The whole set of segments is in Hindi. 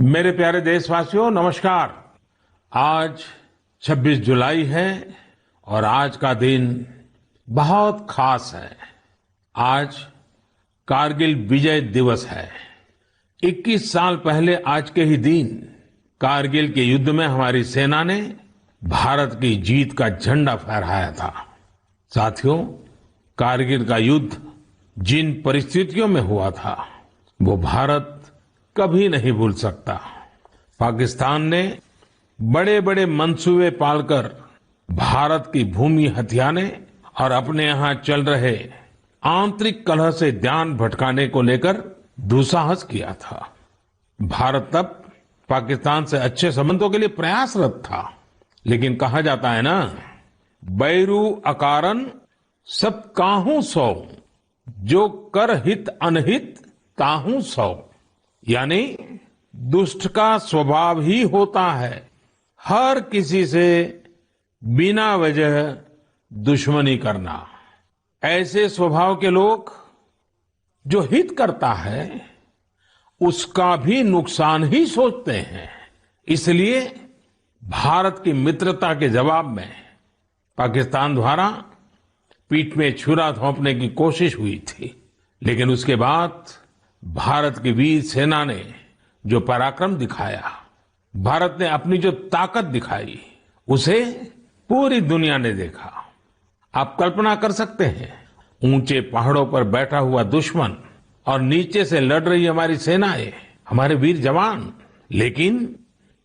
मेरे प्यारे देशवासियों, नमस्कार। आज 26 जुलाई है और आज का दिन बहुत खास है। आज कारगिल विजय दिवस है। 21 साल पहले आज के ही दिन कारगिल के युद्ध में हमारी सेना ने भारत की जीत का झंडा फहराया था। साथियों, कारगिल का युद्ध जिन परिस्थितियों में हुआ था वो भारत कभी नहीं भूल सकता। पाकिस्तान ने बड़े बड़े मंसूबे पालकर भारत की भूमि हथियाने और अपने यहां चल रहे आंतरिक कलह से ध्यान भटकाने को लेकर दुस्साहस किया था। भारत तब पाकिस्तान से अच्छे संबंधों के लिए प्रयासरत था, लेकिन कहा जाता है ना, बैरू अकारन सब काहू सौ, जो कर हित अनहित ताहू सौ। यानी दुष्ट का स्वभाव ही होता है हर किसी से बिना वजह दुश्मनी करना। ऐसे स्वभाव के लोग जो हित करता है उसका भी नुकसान ही सोचते हैं। इसलिए भारत की मित्रता के जवाब में पाकिस्तान द्वारा पीठ में छुरा थोपने की कोशिश हुई थी, लेकिन उसके बाद भारत की वीर सेना ने जो पराक्रम दिखाया, भारत ने अपनी जो ताकत दिखाई, उसे पूरी दुनिया ने देखा। आप कल्पना कर सकते हैं, ऊंचे पहाड़ों पर बैठा हुआ दुश्मन और नीचे से लड़ रही हमारी सेनाएं, हमारे वीर जवान। लेकिन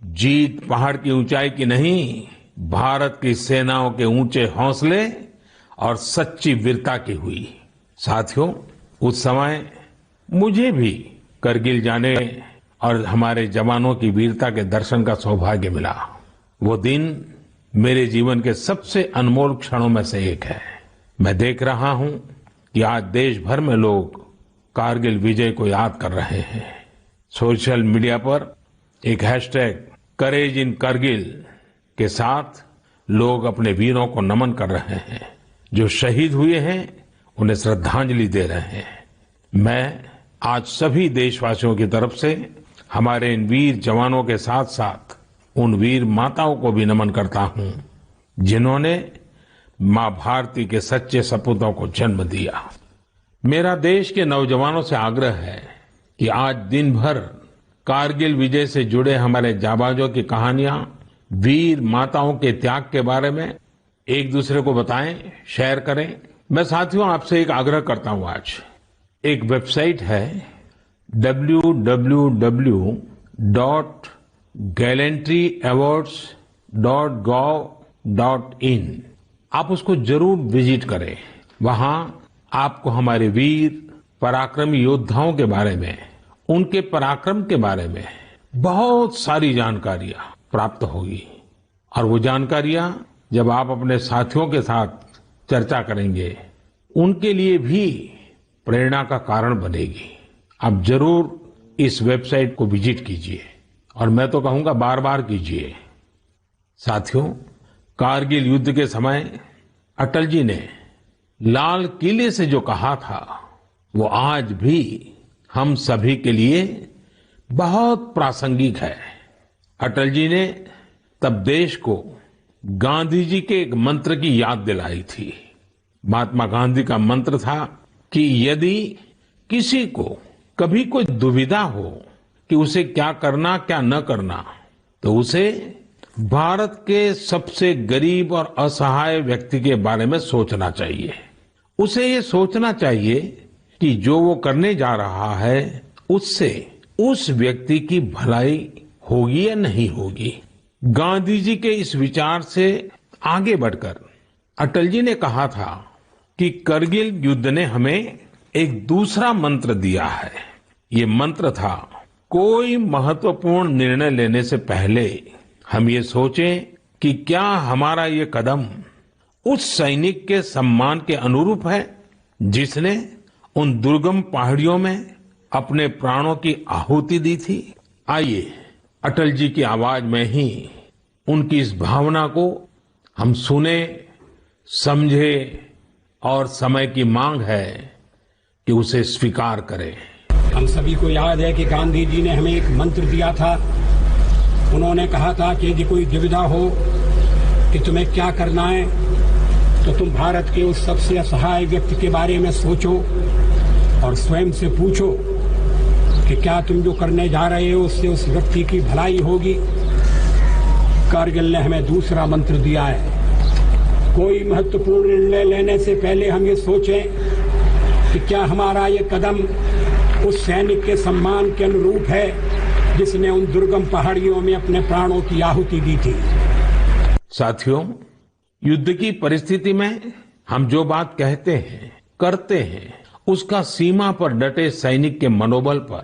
जीत पहाड़ की ऊंचाई की नहीं, भारत की सेनाओं के ऊंचे हौसले और सच्ची वीरता की हुई। साथियों, उस समय मुझे भी करगिल जाने और हमारे जवानों की वीरता के दर्शन का सौभाग्य मिला। वो दिन मेरे जीवन के सबसे अनमोल क्षणों में से एक है। मैं देख रहा हूं कि आज देश भर में लोग कारगिल विजय को याद कर रहे हैं। सोशल मीडिया पर एक हैशटैग करेज इन करगिल के साथ लोग अपने वीरों को नमन कर रहे हैं। जो शहीद हुए हैं उन्हें श्रद्धांजलि दे रहे हैं। मैं आज सभी देशवासियों की तरफ से हमारे इन वीर जवानों के साथ साथ उन वीर माताओं को भी नमन करता हूं जिन्होंने मां भारती के सच्चे सपूतों को जन्म दिया। मेरा देश के नौजवानों से आग्रह है कि आज दिन भर कारगिल विजय से जुड़े हमारे जाबाजों की कहानियां, वीर माताओं के त्याग के बारे में एक दूसरे को बताएं, शेयर करें। मैं साथियों आपसे एक आग्रह करता हूं। आज एक वेबसाइट है www.gallantryawards.gov.in। आप उसको जरूर विजिट करें। वहां आपको हमारे वीर पराक्रमी योद्धाओं के बारे में, उनके पराक्रम के बारे में बहुत सारी जानकारियां प्राप्त होगी। और वो जानकारियां जब आप अपने साथियों के साथ चर्चा करेंगे, उनके लिए भी प्रेरणा का कारण बनेगी। आप जरूर इस वेबसाइट को विजिट कीजिए और मैं तो कहूंगा बार बार कीजिए। साथियों, कारगिल युद्ध के समय अटल जी ने लाल किले से जो कहा था वो आज भी हम सभी के लिए बहुत प्रासंगिक है। अटल जी ने तब देश को गांधी जी के एक मंत्र की याद दिलाई थी। महात्मा गांधी का मंत्र था कि यदि किसी को कभी कोई दुविधा हो कि उसे क्या करना क्या न करना, तो उसे भारत के सबसे गरीब और असहाय व्यक्ति के बारे में सोचना चाहिए। उसे ये सोचना चाहिए कि जो वो करने जा रहा है उससे उस व्यक्ति की भलाई होगी या नहीं होगी। गांधी जी के इस विचार से आगे बढ़कर अटल जी ने कहा था कि करगिल युद्ध ने हमें एक दूसरा मंत्र दिया है। ये मंत्र था, कोई महत्वपूर्ण निर्णय लेने से पहले हम ये सोचें कि क्या हमारा ये कदम उस सैनिक के सम्मान के अनुरूप है जिसने उन दुर्गम पहाड़ियों में अपने प्राणों की आहुति दी थी। आइए अटल जी की आवाज में ही उनकी इस भावना को हम सुने, समझे और समय की मांग है कि उसे स्वीकार करें। हम सभी को याद है कि गांधी जी ने हमें एक मंत्र दिया था। उन्होंने कहा था कि यदि कोई दुविधा हो कि तुम्हें क्या करना है, तो तुम भारत के उस सबसे असहाय व्यक्ति के बारे में सोचो और स्वयं से पूछो कि क्या तुम जो करने जा रहे हो उससे उस व्यक्ति की भलाई होगी। कारगिल ने हमें दूसरा मंत्र दिया है, कोई महत्वपूर्ण निर्णय लेने से पहले हम ये सोचें कि क्या हमारा ये कदम उस सैनिक के सम्मान के अनुरूप है जिसने उन दुर्गम पहाड़ियों में अपने प्राणों की आहुति दी थी। साथियों, युद्ध की परिस्थिति में हम जो बात कहते हैं, करते हैं, उसका सीमा पर डटे सैनिक के मनोबल पर,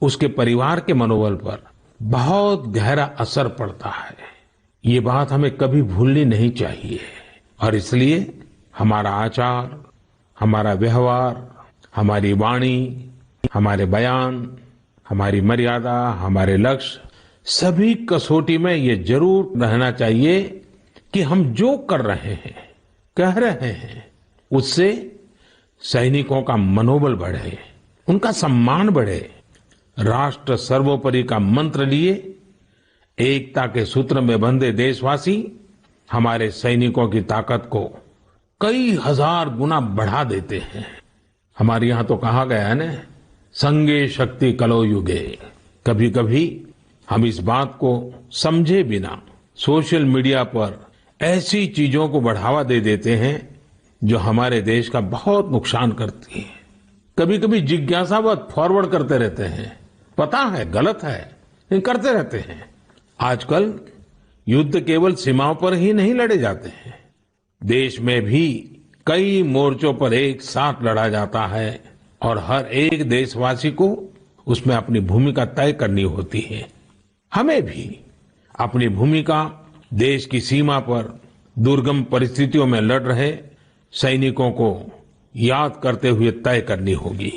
उसके परिवार के मनोबल पर बहुत गहरा असर पड़ता है। ये बात हमें कभी भूलनी नहीं चाहिए और इसलिए हमारा आचार, हमारा व्यवहार, हमारी वाणी, हमारे बयान, हमारी मर्यादा, हमारे लक्ष्य, सभी कसौटी में ये जरूर रहना चाहिए कि हम जो कर रहे हैं, कह रहे हैं, उससे सैनिकों का मनोबल बढ़े, उनका सम्मान बढ़े। राष्ट्र सर्वोपरि का मंत्र लिए एकता के सूत्र में बंधे देशवासी हमारे सैनिकों की ताकत को कई हजार गुना बढ़ा देते हैं। हमारे यहाँ तो कहा गया है ना, संगे शक्ति कलो युगे। कभी कभी हम इस बात को समझे बिना सोशल मीडिया पर ऐसी चीजों को बढ़ावा दे देते हैं जो हमारे देश का बहुत नुकसान करती है। कभी कभी जिज्ञासावत फॉरवर्ड करते रहते हैं, पता है गलत है लेकिन करते रहते हैं। आजकल युद्ध केवल सीमाओं पर ही नहीं लड़े जाते हैं, देश में भी कई मोर्चों पर एक साथ लड़ा जाता है और हर एक देशवासी को उसमें अपनी भूमिका तय करनी होती है। हमें भी अपनी भूमिका देश की सीमा पर दुर्गम परिस्थितियों में लड़ रहे सैनिकों को याद करते हुए तय करनी होगी।